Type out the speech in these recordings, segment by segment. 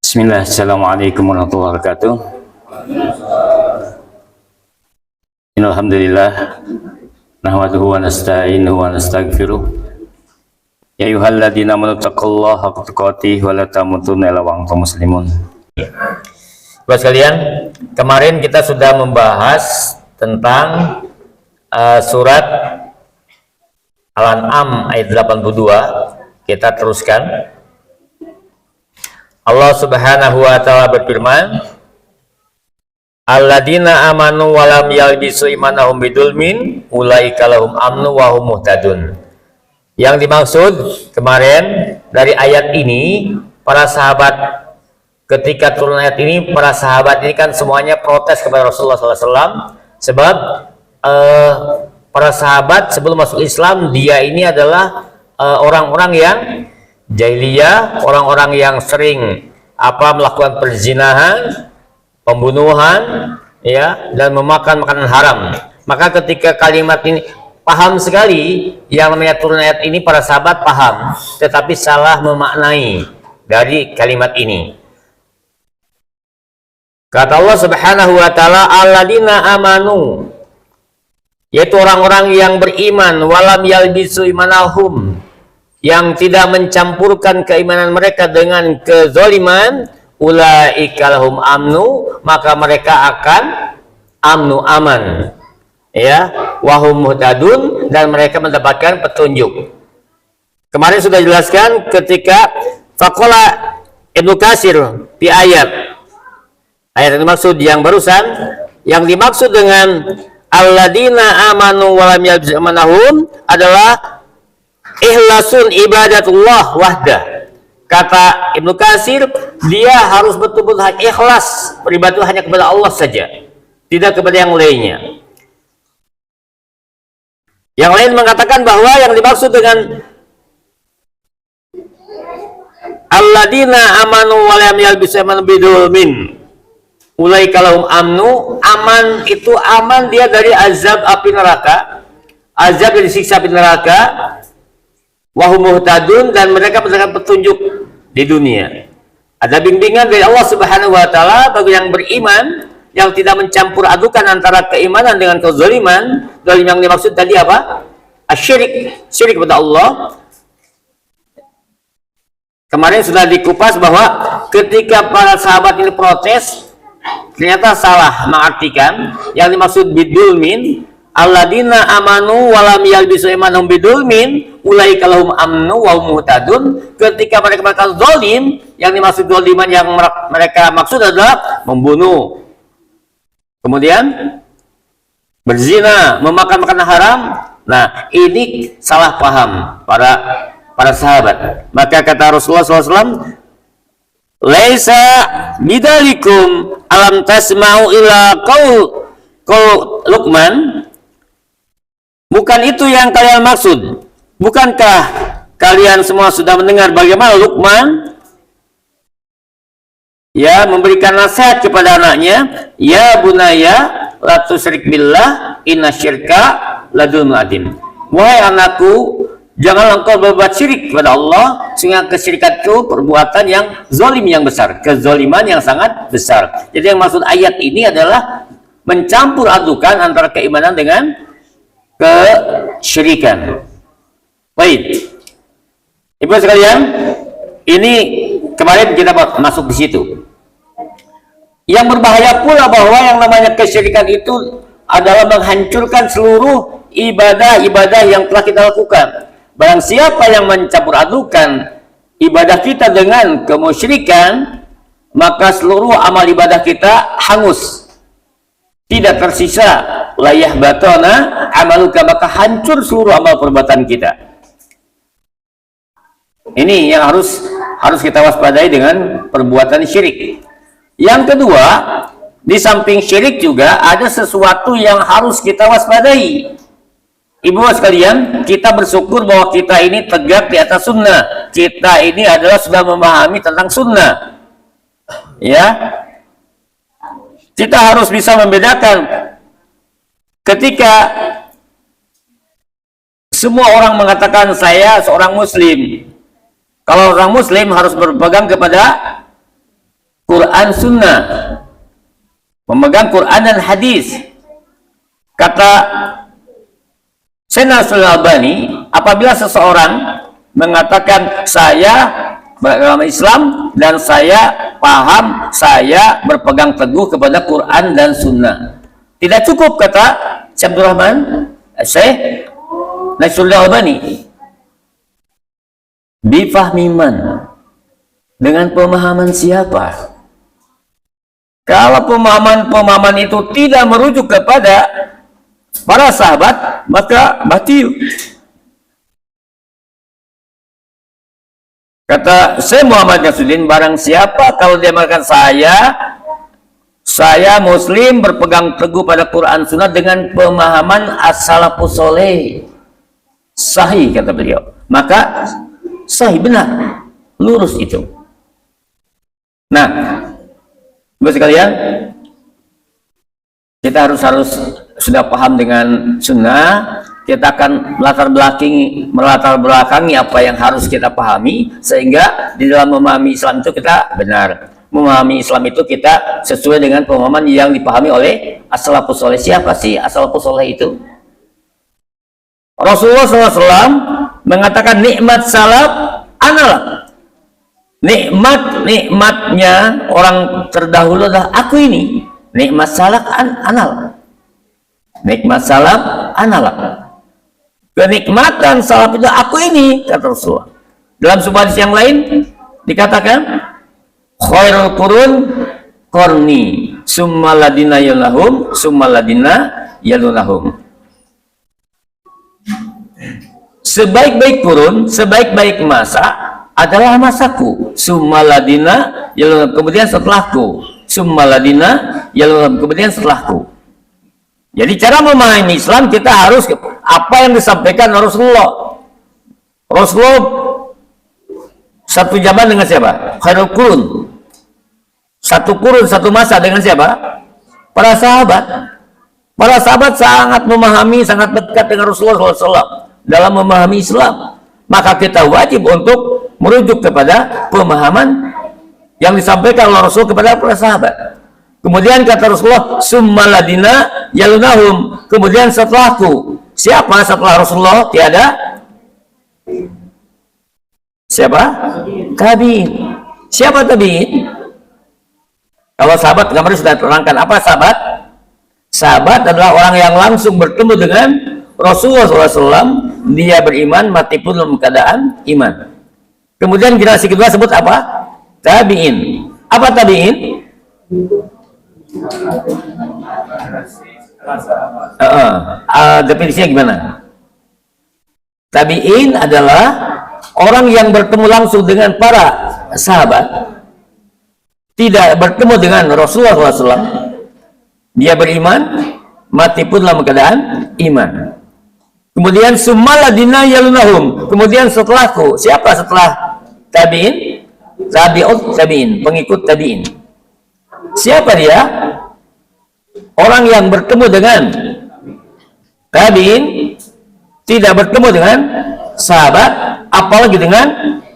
Bismillah, Assalamualaikum warahmatullahi wabarakatuh. Alhamdulillah, nahmaduhu wa nasta'inuhu wa nastaghfiruh. Ya ayyuhalladzina amanu taqullaha haqqa tuqatih wa la tamutunna illa wa antum muslimun. Bapak sekalian, kemarin kita sudah membahas tentang surat Al-An'am ayat 82. Kita teruskan. Allah Subhanahu wa taala berfirman, alladzina amanu wa lam yalbisu imanahum bidzulmin ulaika lahum amnu wa hum muhtadun. Yang dimaksud kemarin dari ayat ini, para sahabat ketika turun ayat ini, para sahabat ini kan semuanya protes kepada Rasulullah SAW, sebab para sahabat sebelum masuk Islam, dia ini adalah orang-orang yang jahiliyah, orang-orang yang sering melakukan perzinahan, pembunuhan, ya, dan memakan makanan haram. Maka ketika kalimat ini paham sekali, yang namanya turun ayat ini para sahabat paham, tetapi salah memaknai dari kalimat ini. Kata Allah Subhanahu wa taala, alladzina amanu, yaitu orang-orang yang beriman, walam yalbisu imanahum, yang tidak mencampurkan keimanan mereka dengan kezaliman, ulaika lahum amnu, maka mereka akan amnu, aman, ya, wahum muhtadun, dan mereka mendapatkan petunjuk. Kemarin sudah jelaskan ketika faqala Ibnu Katsir di ayat yang dimaksud yang barusan, yang dimaksud dengan alladzina amanu wa lam yalbisu imanahum adalah ikhlasun ibadatullah wahdah. Kata Ibnu Katsir, dia harus betul-betul ikhlas beribadah hanya kepada Allah saja, tidak kepada yang lainnya. Yang lain mengatakan bahwa yang dimaksud dengan alladzina amanu wa lam yalbisu imanahum bidzulmin ulaika lahum amnu, aman itu aman dia dari azab api neraka, azab dari siksa api neraka, wahum muhtadun, dan mereka mendapatkan petunjuk di dunia. Ada bimbingan dari Allah Subhanahu wa taala bagi yang beriman, yang tidak mencampur adukan antara keimanan dengan kezaliman. Zalim yang dimaksud tadi apa? Asyirik, syirik kepada Allah. Kemarin sudah dikupas bahwa ketika para sahabat ini protes, ternyata salah mengartikan yang dimaksud bidulmin, alladzina amanu wa lam yalbisu imanahum bidulmin ulaika lahum amnu wa hum muhtadun. Ketika mereka melakukan zalim, yang dimaksud zaliman yang mereka maksud adalah membunuh, kemudian berzina, memakan makanan haram. Nah, ini salah paham para sahabat. Maka kata Rasulullah SAW, laisa bidalikum alam tasma'u ila qaul Luqman, bukan itu yang kalian maksud. Bukankah kalian semua sudah mendengar bagaimana Luqman ya memberikan nasihat kepada anaknya, ya bunaya la tusyrik billah inna syirka ladzulmun adzim. Wahai anakku, janganlah engkau berbuat syirik kepada Allah, sehingga kesyirikan itu perbuatan yang zalim yang besar, kezaliman yang sangat besar. Jadi yang maksud ayat ini adalah mencampur adukan antara keimanan dengan kesyirikan. Baik, Ibu sekalian, ini kemarin kita masuk di situ. Yang berbahaya pula bahwa yang namanya kesyirikan itu adalah menghancurkan seluruh ibadah-ibadah yang telah kita lakukan. Barang siapa yang mencampur adukan ibadah kita dengan kemusyrikan, maka seluruh amal ibadah kita hangus, tidak tersisa. Layah batona amaluka, maka hancur seluruh amal perbuatan kita. Ini yang harus kita waspadai dengan perbuatan syirik. Yang kedua, di samping syirik juga ada sesuatu yang harus kita waspadai. Ibu sekalian, kita bersyukur bahwa kita ini tegak di atas sunnah. Kita ini adalah sudah memahami tentang sunnah. Ya, kita harus bisa membedakan ketika semua orang mengatakan saya seorang muslim. Kalau orang muslim harus berpegang kepada Quran Sunnah, memegang Quran dan hadis. Kata Syekh Nasrul Albani, apabila seseorang mengatakan saya beragama Islam dan saya paham, saya berpegang teguh kepada Quran dan Sunnah, tidak cukup, kata Syekh Abdul Rahman Syekh Nasrul Albani, bifahmiman, dengan pemahaman siapa? Kalau pemahaman itu tidak merujuk kepada para sahabat, maka batil. Kata Syekh Muhammad Nasruddin, barang siapa kalau dia mengatakan saya Muslim berpegang teguh pada Quran Sunnah dengan pemahaman as-salafus saleh, sahih kata beliau, maka sahih, benar, lurus itu. Nah, Bapak sekalian, kita harus sudah paham dengan sunnah. Kita akan melatar belakangi apa yang harus kita pahami, sehingga di dalam memahami Islam itu kita benar. Memahami Islam itu kita sesuai dengan pemahaman yang dipahami oleh as-salafus saleh. Siapa sih as-salafus saleh itu? Rasulullah SAW mengatakan nikmat salaf analak. Nikmatnya orang terdahulu adalah aku ini. Nikmat salaf analak. Nikmat salaf analak. Kenikmatan salaf itu aku ini, kata Rasulullah. Dalam sebuah hadis yang lain dikatakan khairul qurun qarni summa ladina yalunahum summa ladina yalunahum. Sebaik-baik kurun, sebaik-baik masa adalah masaku, summa ladina yalunahum, kemudian setelahku, summa ladina yalunahum, kemudian setelahku. Jadi cara memahami Islam, kita harus apa yang disampaikan Rasulullah. Rasulullah satu zaman dengan siapa? Khairul qurun. Satu kurun, satu masa dengan siapa? Para sahabat. Para sahabat sangat memahami, sangat dekat dengan Rasulullah SAW dalam memahami Islam. Maka kita wajib untuk merujuk kepada pemahaman yang disampaikan oleh Rasul kepada para sahabat. Kemudian kata Rasulullah, summa ladina yalunahum, kemudian setelahku. Siapa setelah Rasulullah? Tiada. Siapa? Tabi'in. Siapa tabi'in? Kalau sahabat, kemarin sudah terangkan apa sahabat? Sahabat adalah orang yang langsung bertemu dengan Rasulullah SAW. Dia beriman, mati pun dalam keadaan iman. Kemudian generasi kedua sebut apa? Tabi'in. Apa tabi'in? Definisinya gimana? Tabi'in adalah orang yang bertemu langsung dengan para sahabat, tidak bertemu dengan Rasulullah SAW. Dia beriman, mati pun dalam keadaan iman. Kemudian summaladina yalunahum, kemudian setelahku. Siapa setelah tabi'in? Tabi'in, pengikut tabi'in. Siapa dia? Orang yang bertemu dengan tabi'in, tidak bertemu dengan sahabat, apalagi dengan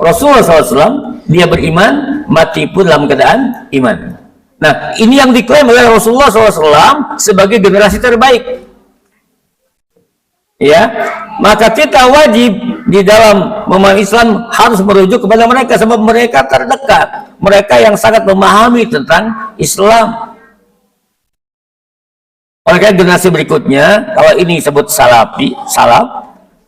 Rasulullah SAW. Dia beriman, mati pun dalam keadaan iman. Nah, ini yang diklaim oleh Rasulullah SAW sebagai generasi terbaik. Ya, maka kita wajib di dalam memahami Islam harus merujuk kepada mereka, sebab mereka terdekat, mereka yang sangat memahami tentang Islam. Oleh generasi berikutnya, kalau ini disebut salaf,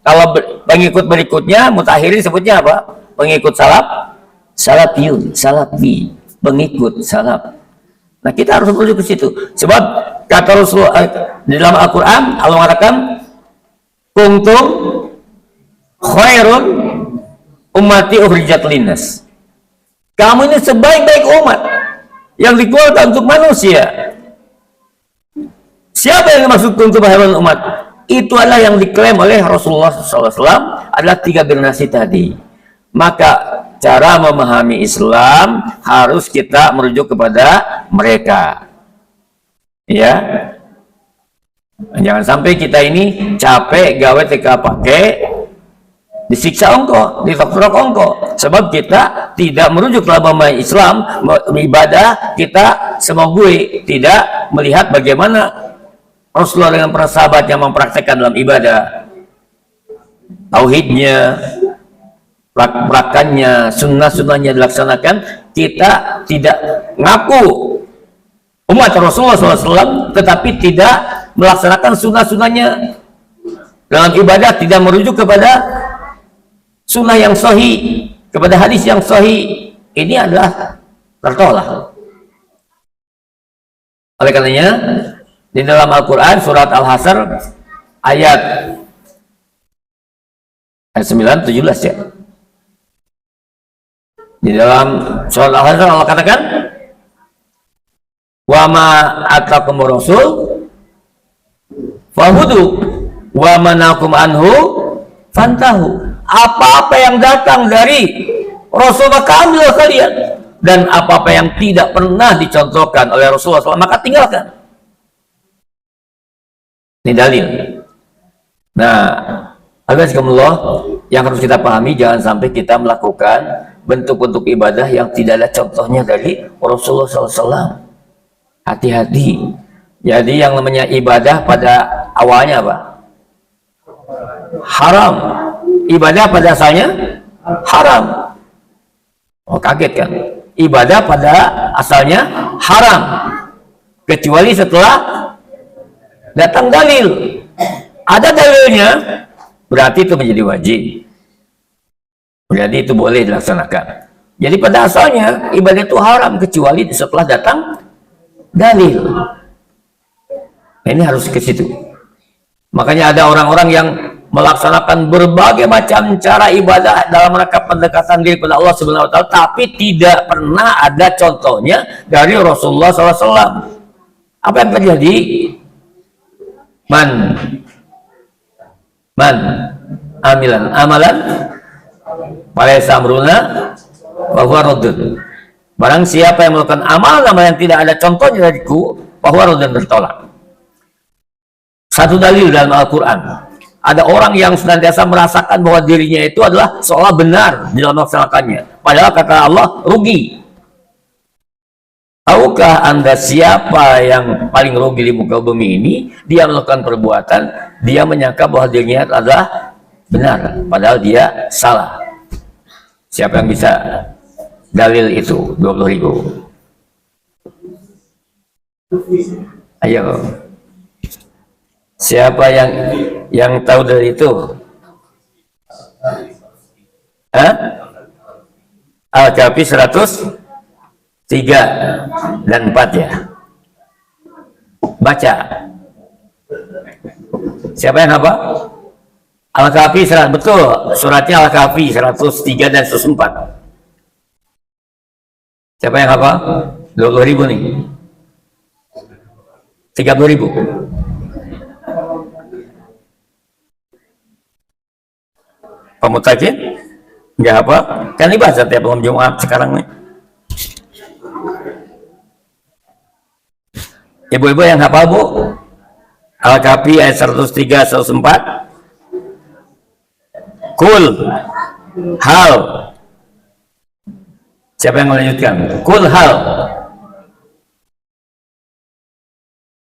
kalau pengikut berikutnya mutakhirin sebutnya apa? Pengikut salaf, salafi, pengikut salaf. Nah, kita harus merujuk ke situ, sebab kata Rasulullah di dalam Al-Quran, Allah mengatakan kuntum khairun ummati ukhrijat linnas. Kamu ini sebaik-baik umat yang dikeluarkan untuk manusia. Siapa yang dimaksud kuntum khairun umat? Itu adalah yang diklaim oleh Rasulullah SAW, adalah 3 generasi tadi. Maka cara memahami Islam harus kita merujuk kepada mereka. Ya. Jangan sampai kita ini capek gawe TK pakai, disiksa engkau, ditokrak engkau. Sebab kita tidak merujuk dalam Islam, ibadah kita semau gue, tidak melihat bagaimana Rasulullah dengan para sahabat yang mempraktekkan dalam ibadah, tauhidnya, perakannya, sunnah-sunnahnya dilaksanakan. Kita tidak ngaku umat Rasulullah SAW, tetapi tidak melaksanakan sunnah-sunnahnya dalam ibadah, tidak merujuk kepada sunnah yang sahih, kepada hadis yang sahih. Ini adalah tertolak. Oleh karenanya, di dalam Al-Quran surat Al-Hasr ayat 9, 17 ya. Di dalam surat Al-Hasr Allah katakan, wa ma atakum rasul fahudu wa manakum anhu fantahu. Apa-apa yang datang dari Rasulullah ambil kalian, dan apa-apa yang tidak pernah dicontohkan oleh Rasulullah SAW maka tinggalkan. Ini dalil. Nah, alhamdulillah, yang harus kita pahami, jangan sampai kita melakukan bentuk-bentuk ibadah yang tidak ada contohnya dari Rasulullah SAW. Hati-hati. Jadi yang namanya ibadah pada awalnya apa? Haram. Ibadah pada asalnya haram. Oh, kaget kan? Ibadah pada asalnya haram, kecuali setelah datang dalil. Ada dalilnya, berarti itu menjadi wajib. Berarti itu boleh dilaksanakan. Jadi pada asalnya ibadah itu haram, kecuali setelah datang dalil. Nah, ini harus ke situ. Makanya ada orang-orang yang melaksanakan berbagai macam cara ibadah dalam rangka pendekatan diri kepada Allah Subhanahu wa Ta'ala, tapi tidak pernah ada contohnya dari Rasulullah SAW. Apa yang terjadi? Man amilan amalan walaysa amruna wa huwa raddun. Barang siapa yang melakukan amal yang tidak ada contohnya dariku, bahwa raddun, bertolak. Satu dalil dalam Al-Quran, ada orang yang senantiasa merasakan bahwa dirinya itu adalah seolah benar di dalam melaksanakannya, padahal kata Allah rugi. Tahukah Anda siapa yang paling rugi di muka bumi ini? Dia melakukan perbuatan, dia menyangka bahwa dirinya adalah benar, padahal dia salah. Siapa yang bisa dalil itu? 20.000. Ayo. Siapa yang tahu dari itu? Al-Kahfi 103 dan 4 ya. Baca. Siapa yang apa? Al-Kahfi, betul. Suratnya Al-Kahfi 103 dan 104. Siapa yang apa? 20.000 nih. 30.000. Pemutakin? Enggak apa? Kan dibaca tiap malam Jumat sekarang nih. Ibu-ibu yang hafal, Bu? Al-Kahfi ayat 103, 104. Kul hal. Siapa yang melanjutkan? Kul hal.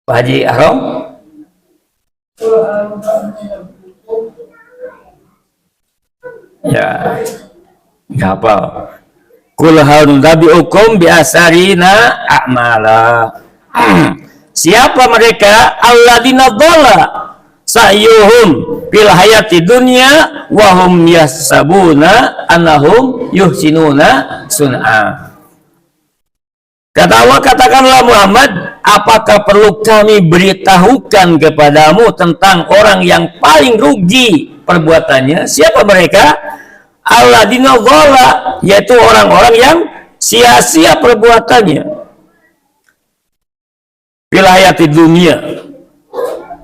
Pak Haji Ahrom? Ya, nggak apa. Kul hal nunabbi'ukum bi'asarina a'mala. Siapa mereka? Alladzina dhalla sa'yuhum fil hayati dunya wa hum yahsabuna annahum yuhsinuna sun'a. Kata Allah, katakanlah Muhammad, apakah perlu kami beritahukan kepadamu tentang orang yang paling rugi perbuatannya? Siapa mereka? Alladzina dhalla, yaitu orang-orang yang sia-sia perbuatannya fil hayati dunia,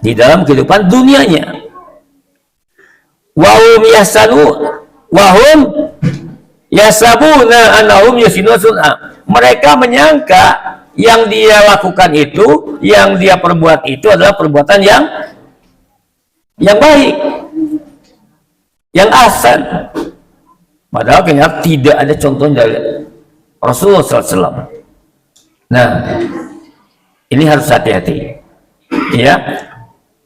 di dalam kehidupan dunianya. Wahum yasabuna annahum yuhsinuna sun'a. Mereka menyangka yang dia lakukan itu, yang dia perbuat itu adalah perbuatan yang baik. yang hasan. Padahal kenyataan tidak ada contohnya dari Rasulullah SAW. Nah, ini harus hati-hati, ya.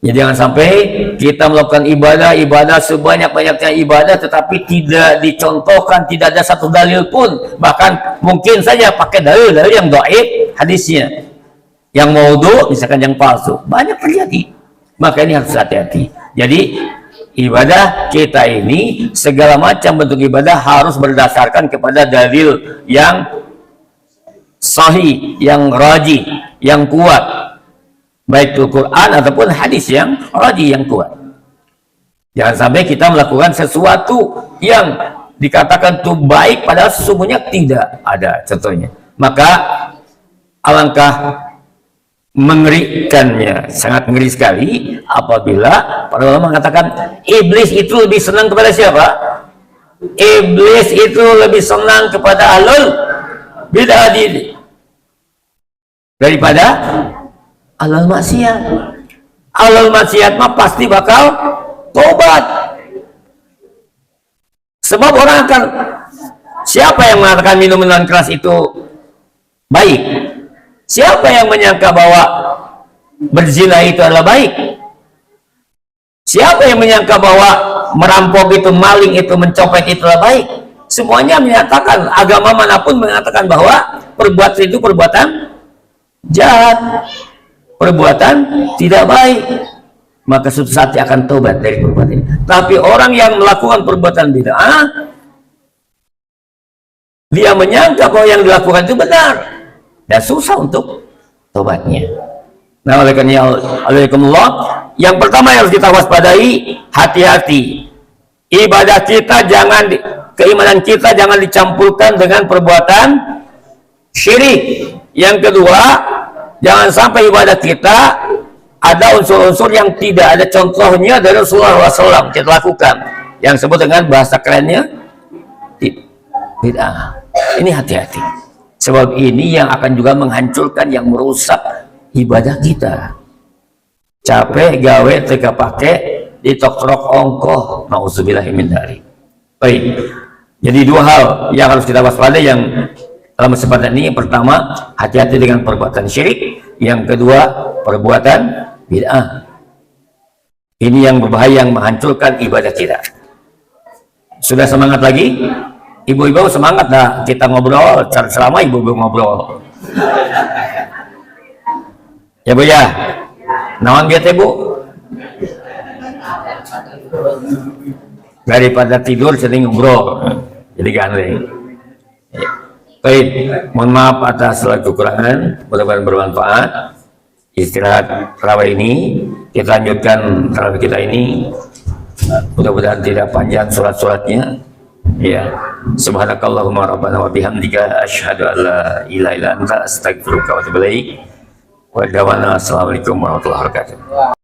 Jadi jangan sampai kita melakukan ibadah sebanyak-banyaknya ibadah, tetapi tidak dicontohkan, tidak ada satu dalil pun. Bahkan mungkin saja pakai dalil-dalil yang dhaif hadisnya, yang maudhu, misalkan yang palsu, banyak terjadi. Maka ini harus hati-hati. Jadi ibadah kita ini, segala macam bentuk ibadah harus berdasarkan kepada dalil yang sahih, yang rajih, yang kuat, baik itu Quran ataupun hadis yang rajih, yang kuat. Jangan sampai kita melakukan sesuatu yang dikatakan itu baik padahal sesungguhnya tidak ada contohnya. Maka alangkah mengerikannya, sangat ngeri sekali apabila para ulama mengatakan iblis itu lebih senang kepada siapa? Iblis itu lebih senang kepada ahlul bid'ah daripada ahlul maksiat. Ahlul maksiat mah pasti bakal tobat. Sebab orang akan, siapa yang mengatakan minuman keras itu baik? Siapa yang menyangka bahwa berzina itu adalah baik? Siapa yang menyangka bahwa merampok itu, maling itu, mencopet itu adalah baik? Semuanya menyatakan, agama manapun mengatakan bahwa perbuatan itu perbuatan jahat, perbuatan tidak baik. Maka suatu saat dia akan tobat dari perbuatan ini. Tapi orang yang melakukan perbuatan bid'ah, dia menyangka bahwa yang dilakukan itu benar dan susah untuk tobatnya. Nah, oleh karena Allah, yang pertama yang harus kita waspadai, hati-hati. Ibadah kita jangan, keimanan kita jangan dicampurkan dengan perbuatan syirik. Yang kedua, jangan sampai ibadah kita ada unsur-unsur yang tidak ada contohnya dari Rasulullah SAW kita lakukan, yang disebut dengan bahasa kerennya bid'ah. Ini hati-hati, sebab ini yang akan juga menghancurkan, yang merusak ibadah kita. Capek gawe teka pakai ditokrok ongkoh, nauzubillahi min dzalik. Baik, jadi dua hal yang harus kita waspadai yang dalam kesempatan ini. Yang pertama, hati-hati dengan perbuatan syirik. Yang kedua, perbuatan bid'ah. Ini yang berbahaya, yang menghancurkan ibadah kita. Sudah semangat lagi? Ibu-ibu semangat dah kita ngobrol, selama ibu-ibu ngobrol. Ya Bu ya, nawan gitu Bu. Daripada tidur sering ngobrol, jadi gandeng. Baik, mohon maaf atas segala kekurangan, mudah-mudahan bermanfaat. Istirahat terawih ini kita lanjutkan terawih kita ini, mudah-mudahan tidak panjang surat-suratnya. Ya, subhanakallahumma rabbana wa bihamdika asyhadu an la ilaha illa anta astaghfiruka wa atubu ilaik. Wa assalamualaikum warahmatullahi wabarakatuh.